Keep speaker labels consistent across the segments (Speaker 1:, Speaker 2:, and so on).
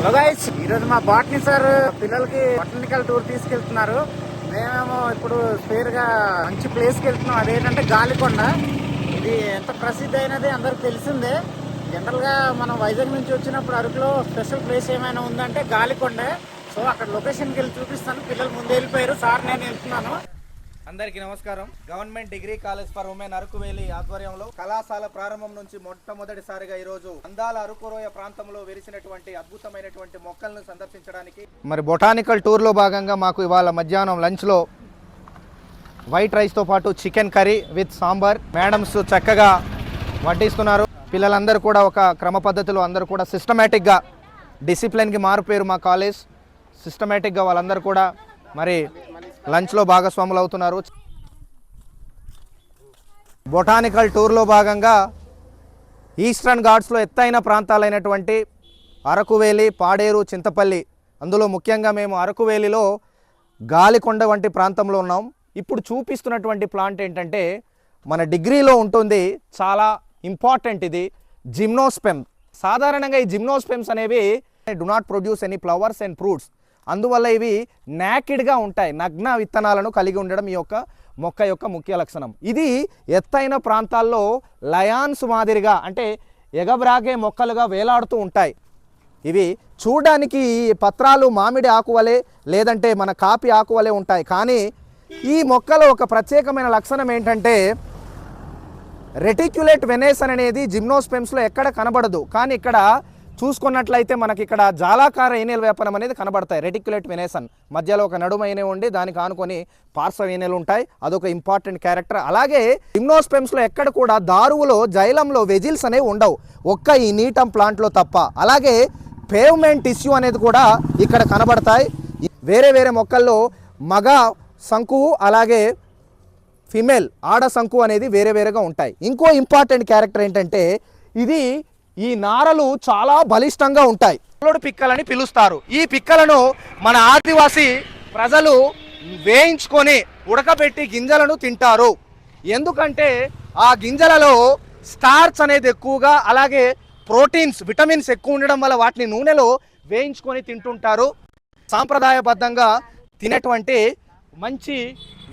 Speaker 1: Hello guys, ఈరోజు మా botany sir పిల్లలకి బొటానికల్ టూర్ తీసుకెళ్తున్నారు. మేమేమో ఇప్పుడు స్పేర్గా మంచి ప్లేస్కి వెళ్తున్నాం. అదేంటంటే గాలికొండ. ఇది ఎంత ప్రసిద్ధి అయినది అందరికి తెలిసిందే. జనరల్గా మనం వైజాగ్ నుంచి వచ్చినప్పుడు అరకులో స్పెషల్ ప్లేస్ ఏమైనా ఉందంటే గాలికొండే. సో అక్కడ లొకేషన్కి వెళ్ళి చూపిస్తాను. పిల్లలు ముందు వెళ్ళిపోయారు, సార్ నేను వెళ్తున్నాను. అందరికీ నమస్కారం. Government degree college for women Araku Valley ఆధ్వర్యంలో కళాశాల ప్రారంభం నుంచి మొట్టమొదటిసారిగా ఈ రోజు అందాల అరకురోయ ప్రాంతంలో వెలిసినటువంటి అద్భుతమైనటువంటి మొక్కలను సందర్శించడానికి మరి బొటానికల్ టూర్ లో భాగంగా మాకు ఇవాళ మధ్యాహ్నం లంచ్ లో వైట్ రైస్ తో పాటు chicken curry with sambar madams చక్కగా వడ్డిస్తున్నారు. పిల్లలందరూ కూడా ఒక క్రమ పద్ధతిలో అందరూ కూడా సిస్టమేటిక్ గా డిసిప్లిన్ కి మారిపోయారు. మా కాలేజ్ సిస్టమేటిక్ గా వాళ్ళందరూ కూడా మరి లంచ్లో భాగస్వాములు అవుతున్నారు. బొటానికల్ టూర్లో భాగంగా ఈస్టర్న్ ఘాట్స్లో ఎత్తైన ప్రాంతాలైనటువంటి అరకువేలి, పాడేరు, చింతపల్లి, అందులో ముఖ్యంగా మేము అరకువేలిలో గాలికొండ వంటి ప్రాంతంలో ఉన్నాం. ఇప్పుడు చూపిస్తున్నటువంటి ప్లాంట్ ఏంటంటే మన డిగ్రీలో ఉంటుంది, చాలా ఇంపార్టెంట్. ఇది జిమ్నోస్పెమ్. సాధారణంగా ఈ జిమ్నోస్పెమ్స్ అనేవి do not produce any flowers and fruits. అందువల్ల ఇవి నాకిడ్గా ఉంటాయి. నగ్న విత్తనాలను కలిగి ఉండడం ఈ యొక్క మొక్క యొక్క ముఖ్య లక్షణం. ఇది ఎత్తైన ప్రాంతాల్లో లయాన్స్ మాదిరిగా అంటే ఎగబ్రాగే మొక్కలుగా వేలాడుతూ ఉంటాయి. ఇవి చూడడానికి పత్రాలు మామిడి ఆకువలే లేదంటే మన కాపి ఆకువలే ఉంటాయి. కానీ ఈ మొక్కలో ఒక ప్రత్యేకమైన లక్షణం ఏంటంటే రెటిక్యులేట్ వెనేసన్ అనేది జిమ్నోస్పెమ్స్లో ఎక్కడ కనబడదు. కానీ ఇక్కడ చూసుకున్నట్లయితే మనకి ఇక్కడ జాలాకార ఏనేలు వ్యాపనం అనేది కనబడతాయి. రెటిక్యులేట్ వెనేసన్ మధ్యలో ఒక నడుమ ఏనే ఉండి దానికి ఆనుకొని పార్శ్వ ఏనేలు ఉంటాయి. అదొక ఇంపార్టెంట్ క్యారెక్టర్. అలాగే జిమ్నోస్పెమ్స్లో ఎక్కడ కూడా దారువులో జైలంలో వెజిల్స్ అనేవి ఉండవు, ఒక్క ఈ నీటం ప్లాంట్లో తప్ప. అలాగే పేవ్మెంట్ టిష్యూ అనేది కూడా ఇక్కడ కనబడతాయి. వేరే వేరే మొక్కల్లో మగ శంకువు అలాగే ఫిమేల్ ఆడ శంకువు అనేది వేరే వేరేగా ఉంటాయి. ఇంకో ఇంపార్టెంట్ క్యారెక్టర్ ఏంటంటే ఇది ఈ నారలు చాలా బలిష్టంగా ఉంటాయి. పిక్కలని పిలుస్తారు. ఈ పిక్కలను మన ఆదివాసీ ప్రజలు వేయించుకొని ఉడకబెట్టి గింజలను తింటారు. ఎందుకంటే ఆ గింజలలో స్టార్చ్ అనేది ఎక్కువగా అలాగే ప్రోటీన్స్, విటమిన్స్ ఎక్కువ ఉండడం వల్ల వాటిని నూనెలో వేయించుకొని తింటుంటారు. సాంప్రదాయబద్ధంగా తినేటువంటి మంచి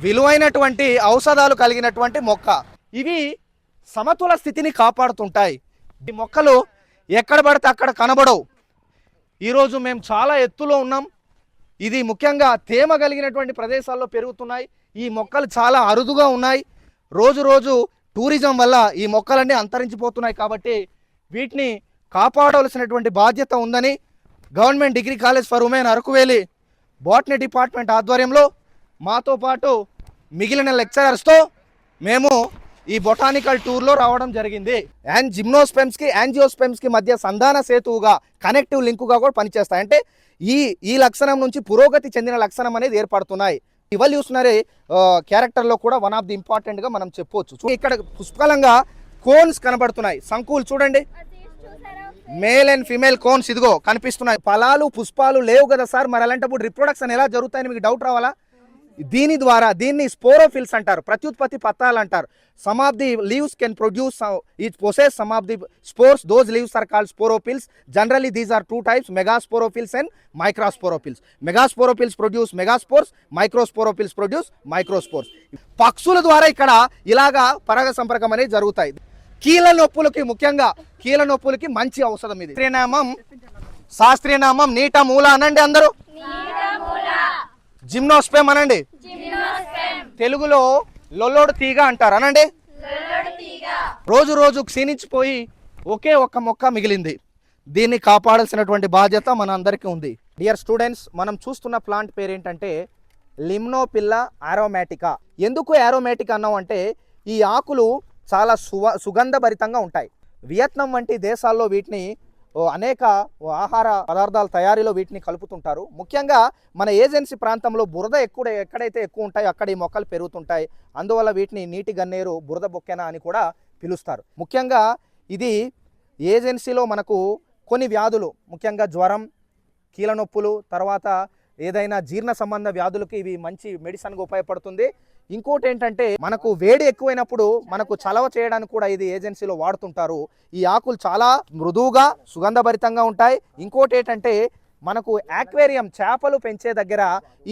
Speaker 1: విలువైనటువంటి ఔషధాలు కలిగినటువంటి మొక్క. ఇవి సమతుల స్థితిని కాపాడుతుంటాయి. ఈ మొక్కలు ఎక్కడ పడితే అక్కడ కనబడవు. ఈరోజు మేము చాలా ఎత్తులో ఉన్నాం. ఇది ముఖ్యంగా తేమ కలిగినటువంటి ప్రదేశాల్లో పెరుగుతున్నాయి. ఈ మొక్కలు చాలా అరుదుగా ఉన్నాయి. రోజు రోజు టూరిజం వల్ల ఈ మొక్కలన్నీ అంతరించిపోతున్నాయి. కాబట్టి వీటిని కాపాడవలసినటువంటి బాధ్యత ఉందని government degree college for women Araku Valley botany department ఆధ్వర్యంలో మాతో పాటు మిగిలిన లెక్చరర్స్తో మేము ఈ బొటానికల్ టూర్లో రావడం జరిగింది. అండ్ జిమ్నోస్పెమ్స్కి యాంజియోస్పెమ్స్కి మధ్య సంధాన సేతువుగా కనెక్టివ్ లింకుగా కూడా పనిచేస్తాయి. అంటే ఈ లక్షణం నుంచి పురోగతి చెందిన లక్షణం అనేది ఏర్పడుతున్నాయి. ఇవల్యూషనరీ క్యారెక్టర్లో కూడా వన్ ఆఫ్ ది ఇంపార్టెంట్గా మనం చెప్పవచ్చు. ఇక్కడ పుష్కలంగా కోన్స్ కనబడుతున్నాయి. శంకువులు చూడండి, మేల్ అండ్ ఫిమేల్ కోన్స్ ఇదిగో కనిపిస్తున్నాయి. ఫలాలు పుష్పాలు లేవు కదా సార్, మరి అలాంటప్పుడు రిప్రొడక్షన్ ఎలా జరుగుతాయని మీకు డౌట్ రావాలా? దీని ద్వారా దీన్ని స్పోరోఫిల్స్ అంటారు, ప్రత్యుత్పత్తి పత్రాలు అంటారు. Some of the leaves can produce it possess some of the spores. Those leaves are called sporophylls. Generally these are two types, megasporophylls and microsporophylls. Megasporophylls produce megaspores, microsporophylls produce microspores. పక్షుల ద్వారా ఇక్కడ ఇలాగా పరాగ సంపర్కం అనేది జరుగుతాయి. కీళ్ళ నొప్పులకి, ముఖ్యంగా కీళ్ళ నొప్పులకి మంచి ఔషధం ఇది. శాస్త్రీయ నామం నీట మూల అనండి అందరూ. జిమ్నోస్పెమ్ అనండి. తెలుగులో లొల్లోడు తీగ అంటారు అనండి. రోజు రోజు క్షీణించిపోయి ఒకే ఒక్క మొక్క మిగిలింది. దీన్ని కాపాడాల్సినటువంటి బాధ్యత మన అందరికీ ఉంది. డియర్ స్టూడెంట్స్, మనం చూస్తున్న ప్లాంట్ పేరు ఏంటంటే లిమ్నోపిల్లా ఆరోమాటికా. ఎందుకు ఆరోమాటికా అన్నాం అంటే ఈ ఆకులు చాలా సుగంధభరితంగా ఉంటాయి. వియత్నాం వంటి దేశాల్లో వీటిని అనేక ఆహార పదార్థాల తయారీలో వీటిని కలుపుతుంటారు. ముఖ్యంగా మన ఏజెన్సీ ప్రాంతంలో బురద ఎక్కడైతే ఎక్కువ ఉంటాయో అక్కడ ఈ మొక్కలు పెరుగుతుంటాయి. అందువల్ల వీటిని నీటి గన్నేరు, బురద బొక్కెన అని కూడా పిలుస్తారు. ముఖ్యంగా ఇది ఏజెన్సీలో మనకు కొన్ని వ్యాధులు, ముఖ్యంగా జ్వరం, కీళ్ళ నొప్పులు, తర్వాత ఏదైనా జీర్ణ సంబంధ వ్యాధులకి ఇవి మంచి మెడిసిన్గా ఉపయోగపడుతుంది. ఇంకోటి ఏంటంటే మనకు వేడి ఎక్కువైనప్పుడు మనకు చలవ చేయడానికి కూడా ఇది ఏజెన్సీలో వాడుతుంటారు. ఈ ఆకులు చాలా మృదువుగా సుగంధభరితంగా ఉంటాయి. ఇంకోటి ఏంటంటే మనకు యాక్వేరియం చేపలు పెంచే దగ్గర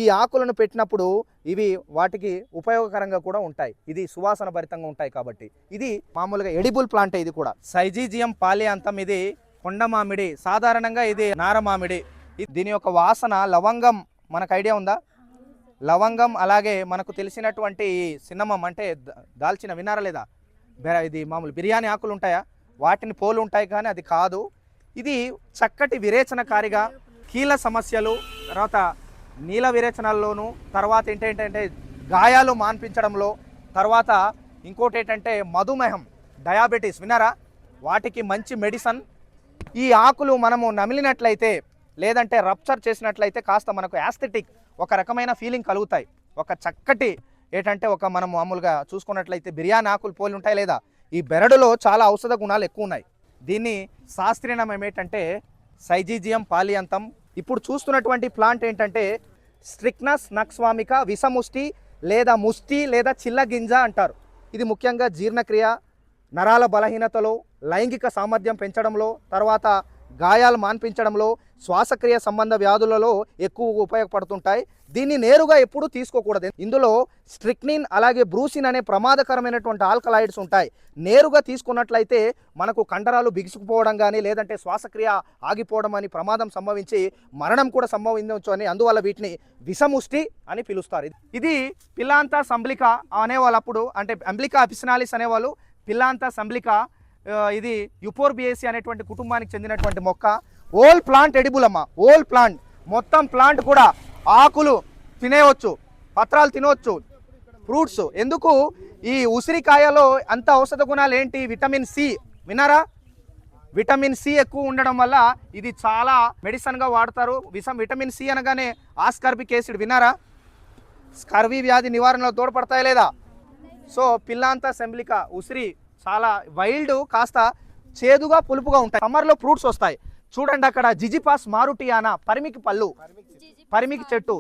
Speaker 1: ఈ ఆకులను పెట్టినప్పుడు ఇవి వాటికి ఉపయోగకరంగా కూడా ఉంటాయి. ఇది సువాసన భరితంగా ఉంటాయి కాబట్టి ఇది మామూలుగా ఎడిబుల్ ప్లాంట్. ఇది కూడా సైజీజియం పాలియాంతం. ఇది కొండ మామిడి, సాధారణంగా ఇది నార మామిడి. దీని యొక్క వాసన లవంగం, మనకు ఐడియా ఉందా? లవంగం అలాగే మనకు తెలిసినటువంటి సిన్నమం అంటే దాల్చిన, వినారా లేదా? ఇది మామూలు బిర్యానీ ఆకులు ఉంటాయా, వాటిని పోలు ఉంటాయి కానీ అది కాదు. ఇది చక్కటి విరేచనకారిగా కీళ్ళ సమస్యలు, తర్వాత నీల విరేచనాల్లోనూ, తర్వాత ఏంటంటే గాయాలు మాన్పించడంలో, తర్వాత ఇంకోటి ఏంటంటే మధుమేహం, డయాబెటీస్, విన్నారా, వాటికి మంచి మెడిసిన్. ఈ ఆకులు మనము నమిలినట్లయితే లేదంటే రప్చర్ చేసినట్లయితే కాస్త మనకు యాస్థెటిక్ ఒక రకమైన ఫీలింగ్ కలుగుతాయి. ఒక చక్కటి ఏంటంటే మనం మామూలుగా చూసుకున్నట్లయితే బిర్యానీ ఆకులు పోలి ఉంటాయి లేదా, ఈ బెరడులో చాలా ఔషధ గుణాలు ఎక్కువ ఉన్నాయి. దీన్ని శాస్త్రీయ నామం ఏంటంటే సైజీజియం పాలియాంతం. ఇప్పుడు చూస్తున్నటువంటి ప్లాంట్ ఏంటంటే స్ట్రిక్నస్ నక్స్వామిక విషముష్టి లేదా ముష్టి లేదా చిల్లగింజ అంటారు. ఇది ముఖ్యంగా జీర్ణక్రియ, నరాల బలహీనతలో, లైంగిక సామర్థ్యం పెంచడంలో, తర్వాత గాయాలు మాన్పించడంలో, శ్వాసక్రియ సంబంధ వ్యాధులలో ఎక్కువగా ఉపయోగపడుతుంటాయి. దీన్ని నేరుగా ఎప్పుడూ తీసుకోకూడదు. ఇందులో స్ట్రిక్నిన్ అలాగే బ్రూసిన్ అనే ప్రమాదకరమైనటువంటి ఆల్కలాయిడ్స్ ఉంటాయి. నేరుగా తీసుకున్నట్లయితే మనకు కండరాలు బిగుసుకుపోవడం కానీ లేదంటే శ్వాసక్రియ ఆగిపోవడం అని ప్రమాదం సంభవించి మరణం కూడా సంభవించవచ్చు అని, అందువల్ల వీటిని విషముష్టి అని పిలుస్తారు. ఇది పిల్లాంతా సంబ్లికా అనేవాళ్ళు, అప్పుడు అంటే అంబ్లికా అపిసినాలిస్ అనేవాళ్ళు. పిల్లాంతా సంబ్లికా, ఇది యుపోర్బియేసి అనేటువంటి కుటుంబానికి చెందినటువంటి మొక్క. ఓల్ ప్లాంట్ ఎడిబుల్ అమ్మ, ఓల్ ప్లాంట్, మొత్తం ప్లాంట్ కూడా ఆకులు తినేయవచ్చు, పత్రాలు తినవచ్చు, ఫ్రూట్స్. ఎందుకు ఈ ఉసిరికాయలో అంత ఔషధ గుణాలు ఏంటి? విటమిన్ సి, విన్నారా? విటమిన్ సి ఎక్కువ ఉండడం వల్ల ఇది చాలా మెడిసిన్గా వాడతారు. విటమిన్ సి అనగానే ఆస్కార్బిక్ యాసిడ్, విన్నారా? స్కర్వీ వ్యాధి నివారణలో తోడ్పడతాయి లేదా? సో పిల్లాంతా సెంబ్లికా ఉసిరి చాలా వైల్డ్, కాస్త చేదుగా పులుపుగా ఉంటాయి. సమ్మర్లో ఫ్రూట్స్ వస్తాయి చూడండి. అక్కడ జిజిపాస్ మారుటియానా, పరిమికి పళ్ళు, పరిమికి చెట్టు.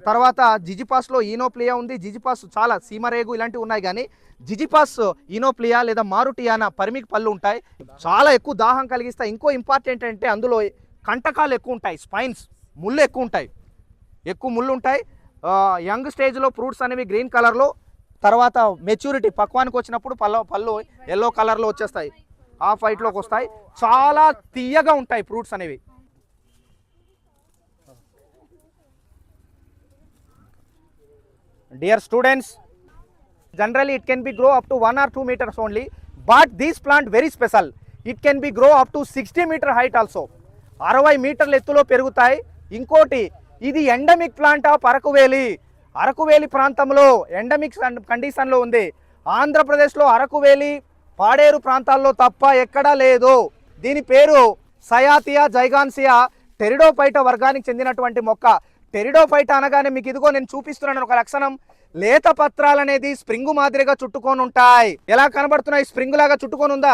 Speaker 1: తర్వాత జిజిపాస్లో ఈనోప్లియా ఉంది. జిజిపాస్ చాలా సీమరేగు ఇలాంటివి ఉన్నాయి, కానీ జిజిపాస్ ఈనోప్లియా లేదా మారుటియానా పరిమికి పళ్ళు ఉంటాయి. చాలా ఎక్కువ దాహం కలిగిస్తాయి. ఇంకో ఇంపార్టెంట్ అంటే అందులో కంటకాలు ఎక్కువ ఉంటాయి, స్పైన్స్, ముళ్ళు ఎక్కువ ఉంటాయి, ఎక్కువ ముళ్ళు ఉంటాయి. యంగ్ స్టేజ్లో ఫ్రూట్స్ అనేవి గ్రీన్ కలర్లో, తర్వాత మెచ్యూరిటీ పక్వానికి వచ్చినప్పుడు పళ్ళు ఎల్లో కలర్లో వచ్చేస్తాయి, హాఫ్ వైట్లోకి వస్తాయి. చాలా తీయగా ఉంటాయి ఫ్రూట్స్ అనేవి. Dear students, generally it can be grow up to 1 or 2 meters only, but this plant very special. It can be grow up to 60 meter height also. 60 మీటర్ల ఎత్తులో పెరుగుతాయి. ఇంకోటి, ఇది endemic plant of Araku Valley. Araku Valley ప్రాంతంలో ఎండమిక్ కండిషన్లో ఉంది. ఆంధ్రప్రదేశ్లో అరకువేలి, పాడేరు ప్రాంతాల్లో తప్ప ఎక్కడా లేదు. దీని పేరు సయాతియా జైగాన్సియా, టెరిడోఫైటా వర్గానికి చెందినటువంటి మొక్క. టెరిడోఫైటా అనగానే మీకు ఇదిగో నేను చూపిస్తున్నాను ఒక లక్షణం. లేత పత్రాలు అనేది స్ప్రింగ్ మాదిరిగా చుట్టుకొని ఉంటాయి. ఎలా కనబడుతున్నాయి? స్ప్రింగ్ లాగా చుట్టుకొని ఉందా?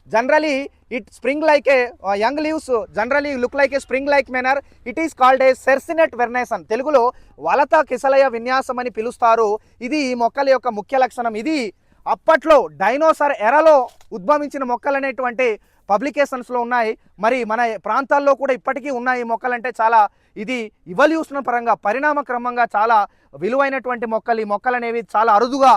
Speaker 1: Generally it spring like a young leaves generally look like a spring like manner. It is called a circinate vernation. తెలుగులో వలత కిసలయ విన్యాసం అని పిలుస్తారు. ఇది ఈ మొక్కల యొక్క ముఖ్య లక్షణం. ఇది అప్పట్లో డైనోసార్ ఎరాలో ఉద్భవించిన మొక్కలు అనేటువంటి పబ్లికేషన్స్లో ఉన్నాయి. మరి మన ప్రాంతాల్లో కూడా ఇప్పటికీ ఉన్నాయి. ఈ మొక్కలంటే చాలా, ఇది ఇవల్యూషన్ పరంగా పరిణామక్రమంగా చాలా విలువైనటువంటి మొక్కలు. ఈ మొక్కలు అనేవి చాలా అరుదుగా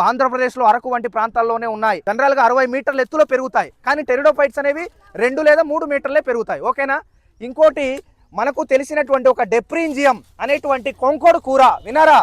Speaker 1: ఆంధ్రప్రదేశ్లో అరకు వంటి ప్రాంతాల్లోనే ఉన్నాయి. జనరల్గా 60 మీటర్ల ఎత్తులో పెరుగుతాయి, కానీ టెరిడోఫైట్స్ అనేవి 2 లేదా 3 మీటర్లే పెరుగుతాయి. ఓకేనా? ఇంకోటి మనకు తెలిసినటువంటి ఒక డెప్రీంజియం అనేటువంటి కొంకోడు కూర, వినారా?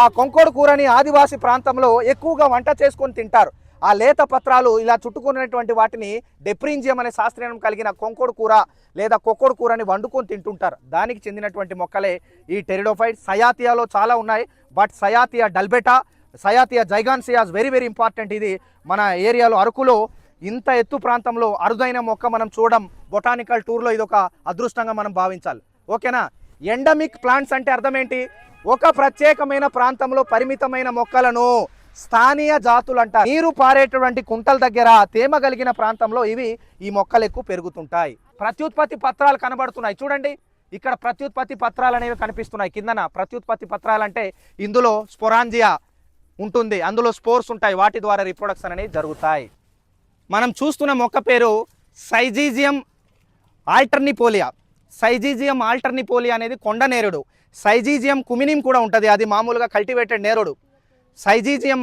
Speaker 1: ఆ కొంకోడు కూరని ఆదివాసీ ప్రాంతంలో ఎక్కువగా వంట చేసుకొని తింటారు. ఆ లేత పత్రాలు ఇలా చుట్టుకున్నటువంటి వాటిని డెప్రీంజియం అనే శాస్త్రీయం కలిగిన కొంకోడు కూర లేదా కొక్కోడు కూరని వండుకొని తింటుంటారు. దానికి చెందినటువంటి మొక్కలే ఈ టెరిడోఫైట్. సయాతియాలో చాలా ఉన్నాయి, బట్ సయాతియా డల్బెటా, సయాతియా జైగాన్సియాస్ వెరీ వెరీ ఇంపార్టెంట్. ఇది మన ఏరియాలో అరకులో ఇంత ఎత్తు ప్రాంతంలో అరుదైన మొక్క మనం చూడడం బొటానికల్ టూర్లో ఇది ఒక అదృష్టంగా మనం భావించాలి. ఓకేనా? ఎండమిక్ ప్లాంట్స్ అంటే అర్థం ఏంటి? ఒక ప్రత్యేకమైన ప్రాంతంలో పరిమితమైన మొక్కలను స్థానియ జాతులు అంటారు. నీరు పారేటువంటి కుంటల దగ్గర తేమ కలిగిన ప్రాంతంలో ఈ మొక్కలు ఎక్కువ పెరుగుతుంటాయి. ప్రత్యుత్పత్తి పత్రాలు కనబడుతున్నాయి చూడండి. ఇక్కడ ప్రత్యుత్పత్తి పత్రాలు అనేవి కనిపిస్తున్నాయి కిందన. ప్రత్యుత్పత్తి పత్రాలు అంటే ఇందులో స్పోరాంజియా, ఉంటుంది, అందులో స్పోర్స్ ఉంటాయి, వాటి ద్వారా రీప్రొడక్షన్ అనేది జరుగుతాయి. మనం చూస్తున్న మొక్క పేరు సైజీజియం ఆల్టర్నిపోలియా. సైజీజియం ఆల్టర్నిపోలియా అనేది కొండ నేరుడు. సైజీజియం కుమినిం కూడా ఉంటుంది, అది మామూలుగా కల్టివేటెడ్ నేరుడు. సైజీజియం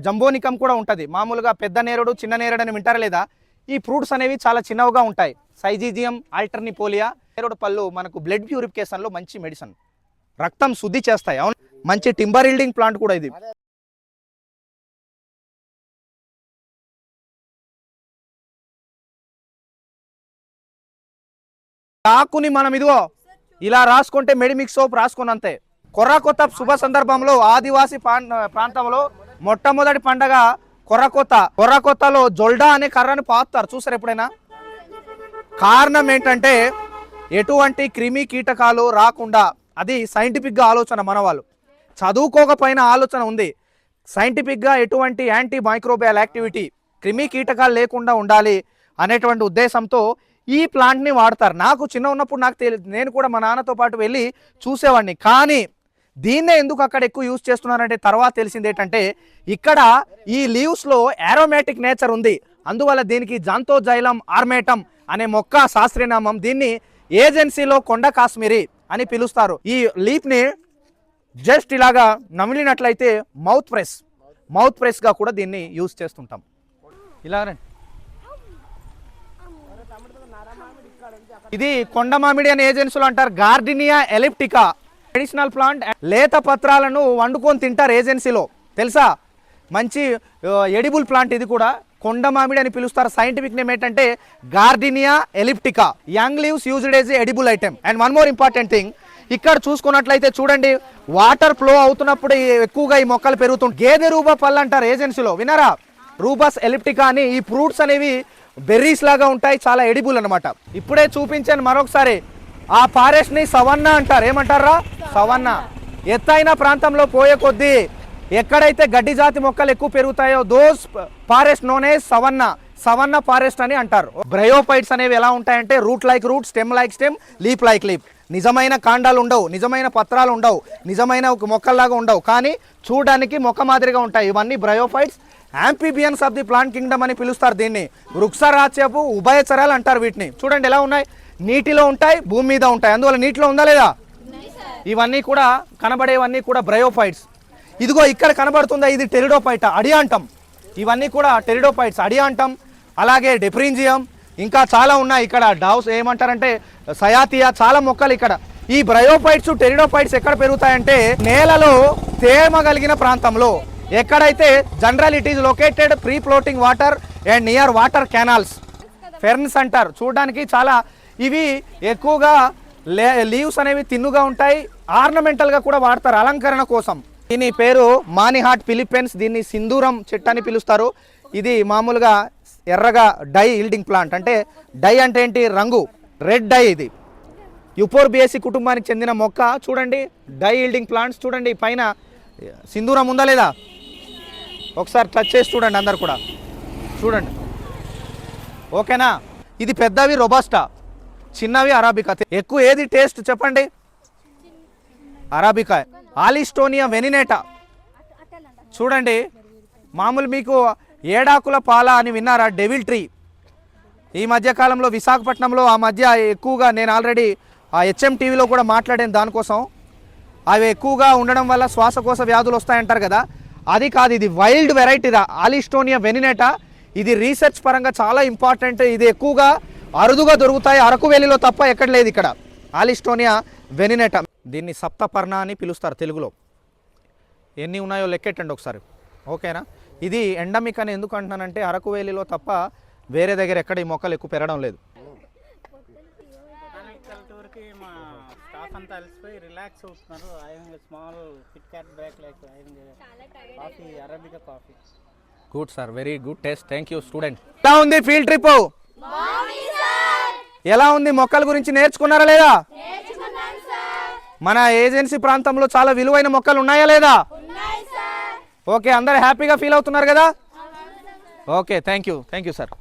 Speaker 1: జంబోనికం కూడా ఉంటుంది, మామూలుగా పెద్ద నేరుడు చిన్న నేరుడు అని వింటారా లేదా. ఈ ఫ్రూట్స్ అనేవి చాలా చిన్నవిగా ఉంటాయి. సైజీజియం ఆల్టర్నిపోలియా నేరుడు పళ్ళు మనకు బ్లడ్ ప్యూరిఫికేషన్లో మంచి మెడిసిన్, రక్తం శుద్ధి చేస్తాయి. అవును, మంచి టింబర్ ఈల్డింగ్ ప్లాంట్ కూడా ఇది. ఆకుని మనం ఇదిగో ఇలా రాసుకుంటే మెడిమిక్స్ సోప్ రాసుకుని అంతే. కొర్రకొత్త శుభ సందర్భంలో ఆదివాసీ ప్రాంతంలో మొట్టమొదటి పండగ కొర్రకొత్తలో జొల్డా అనే కర్రని పాతారు, చూసారు ఎప్పుడైనా? కారణం ఏంటంటే ఎటువంటి క్రిమి కీటకాలు రాకుండా, అది సైంటిఫిక్గా ఆలోచన. మన వాళ్ళు చదువుకోకపోయినా ఆలోచన ఉంది. సైంటిఫిక్గా ఎటువంటి యాంటీ మైక్రోబియల్ యాక్టివిటీ, క్రిమి కీటకాలు లేకుండా ఉండాలి అనేటువంటి ఉద్దేశంతో ఈ ప్లాంట్ని వాడతారు. నాకు చిన్న ఉన్నప్పుడు నాకు నేను కూడా మా నాన్నతో పాటు వెళ్ళి చూసేవాడిని. కానీ దీన్నే ఎందుకు అక్కడ ఎక్కువ యూజ్ చేస్తున్నారంటే తర్వాత తెలిసింది ఏంటంటే ఇక్కడ ఈ లీవ్స్లో ఏరోమేటిక్ నేచర్ ఉంది, అందువల్ల దీనికి జాంతోజైలం ఆర్మేటం అనే మొక్క శాస్త్రీయనామం. దీన్ని ఏజెన్సీలో కొండ కాశ్మీరీ అని పిలుస్తారు. ఈ లీఫ్ని జస్ట్ ఇలాగా నమిలినట్లయితే మౌత్ ప్రెస్గా కూడా దీన్ని యూజ్ చేస్తుంటాం. ఇలా ఇది కొండ మామిడి అనే ఏజెన్సీలో అంటారు, గార్డినియా ఎలిప్టికా. మెడిసినల్ ప్లాంట్, లేత పత్రాలను వండుకొని తింటారు ఏజెన్సీలో, తెలుసా? మంచి ఎడిబుల్ ప్లాంట్ ఇది కూడా. కొండ మామిడి అని పిలుస్తారు. సైంటిఫిక్ నేమ్ ఏంటంటే Gardenia elliptica. Young leaves used as edible item. And one more important thing, ఇక్కడ చూసుకున్నట్లయితే చూడండి, వాటర్ ఫ్లో అవుతున్నప్పుడు ఎక్కువగా ఈ మొక్కలు పెరుగుతుంటాయి. గేదె రూబా పళ్ళు అంటారు ఏజెన్సీలో, వినారా? రూబస్ ఎలిప్టికా అని. ఈ ఫ్రూట్స్ అనేవి బెర్రీస్ లాగా ఉంటాయి, చాలా ఎడిబుల్ అనమాట. ఇప్పుడే చూపించాను మరొకసారి. ఆ ఫారెస్ట్ని సవన్నా అంటారు. ఏమంటారా? సవన్నా. ఎత్తైన ప్రాంతంలో పోయే కొద్దీ ఎక్కడైతే గడ్డి జాతి మొక్కలు ఎక్కువ పెరుగుతాయో those forest known as savanna forest అని అంటారు. బ్రయోఫైట్స్ అనేవి ఎలా ఉంటాయంటే root like root, stem like stem, leaf like leaf. నిజమైన కాండాలు ఉండవు, నిజమైన పత్రాలు ఉండవు, నిజమైన మొక్కల్లాగా ఉండవు, కానీ చూడడానికి మొక్క మాదిరిగా ఉంటాయి. ఇవన్నీ bryophytes. Amphibians of the plant Kingdom అని పిలుస్తారు దీన్ని. వృక్షరాజ్యపు ఉభయచరాలు అంటారు వీటిని. చూడండి ఎలా ఉన్నాయి, నీటిలో ఉంటాయి, భూమి మీద ఉంటాయి. అందువల్ల నీటిలో ఉందా లేదా? ఇవన్నీ కూడా కనబడేవన్నీ కూడా బ్రయోఫైట్స్. ఇదిగో ఇక్కడ కనబడుతుందా, ఇది టెరిడోఫైటా, అడియాంటం. ఇవన్నీ కూడా టెరిడోఫైట్స్, అడియాంటం. అలాగే డెప్రింజియం, ఇంకా చాలా ఉన్నాయి ఇక్కడ. డౌస్ ఏమంటారంటే సయాతియా, చాలా మొక్కలు ఇక్కడ. ఈ బ్రయోఫైట్స్ టెరిడోఫైట్స్ ఎక్కడ పెరుగుతాయంటే నేలలో తేమ కలిగిన ప్రాంతంలో. ఎక్కడైతే general it is located free floating water and near water canals, ferns అంటారు. చూడడానికి చాలా ఇవి ఎక్కువగా లీవ్స్ అనేవి తిన్నుగా ఉంటాయి, ఆర్నమెంటల్గా కూడా వాడతారు, అలంకరణ కోసం. దీని పేరు మానిహాట్ ఫిలిపెన్స్. దీన్ని సింధూరం చెట్టు అని పిలుస్తారు. ఇది మామూలుగా ఎర్రగా డై ఈల్డింగ్ ప్లాంట్. అంటే డై అంటే ఏంటి? రంగు, రెడ్ డై. ఇది యుపోర్బియేసి కుటుంబానికి చెందిన మొక్క. చూడండి డై ఈల్డింగ్ ప్లాంట్స్. చూడండి పైన సింధూరం ఉందా లేదా, ఒకసారి టచ్ చేసి చూడండి అందరు కూడా, చూడండి. ఓకేనా? ఇది పెద్దవి రొబస్టా, చిన్నవి అరాబికా. ఎక్కువ ఏది టేస్ట్ చెప్పండి? అరాబికా. ఆలిస్టోనియా వెనినేటా. చూడండి మామూలు మీకు ఏడాకుల పాల అని విన్నారా? Devil tree. ఈ మధ్యకాలంలో విశాఖపట్నంలో ఆ మధ్య ఎక్కువగా నేను ఆల్రెడీ ఆ హెచ్ఎం టీవీలో కూడా మాట్లాడాను దానికోసం. అవి ఎక్కువగా ఉండడం వల్ల శ్వాసకోశ వ్యాధులు వస్తాయంటారు కదా, అది కాదు. ఇది వైల్డ్ వెరైటీ ఆలిస్టోనియా వెనినేటా. ఇది రీసెర్చ్ పరంగా చాలా ఇంపార్టెంట్. ఇది ఎక్కువగా అరుదుగా దొరుకుతాయి, అరకు వ్యాలీలో తప్ప ఎక్కడ లేదు ఇక్కడ. ఆలిస్టోనియా వెనినేటా. దీన్ని సప్తపర్ణ అని పిలుస్తారు తెలుగులో. ఎన్ని ఉన్నాయో లెక్కెట్టండి ఒకసారి, ఓకేనా? ఇది ఎండమిక్ అని ఎందుకు అంటున్నానంటే అరకు వ్యాలీలో తప్ప వేరే దగ్గర ఎక్కడ ఈ మొక్కలు ఎక్కువ పెరగడం లేదు. రిలాక్స్ అవుతున్నారు. Small Kit Kat break like coffee, arabica coffee. Good sir, very good taste. Thank you student. ఎలా ఉంది ఫీల్డ్ ట్రిప్? ఎలా ఉంది? మొక్కల గురించి నేర్చుకున్నారా లేదా? మన ఏజెన్సీ ప్రాంతంలో చాలా విలువైన మొక్కలు ఉన్నాయా లేదా? ఓకే, అందరు హ్యాపీగా ఫీల్ అవుతున్నారు కదా? Okay, thank you sir.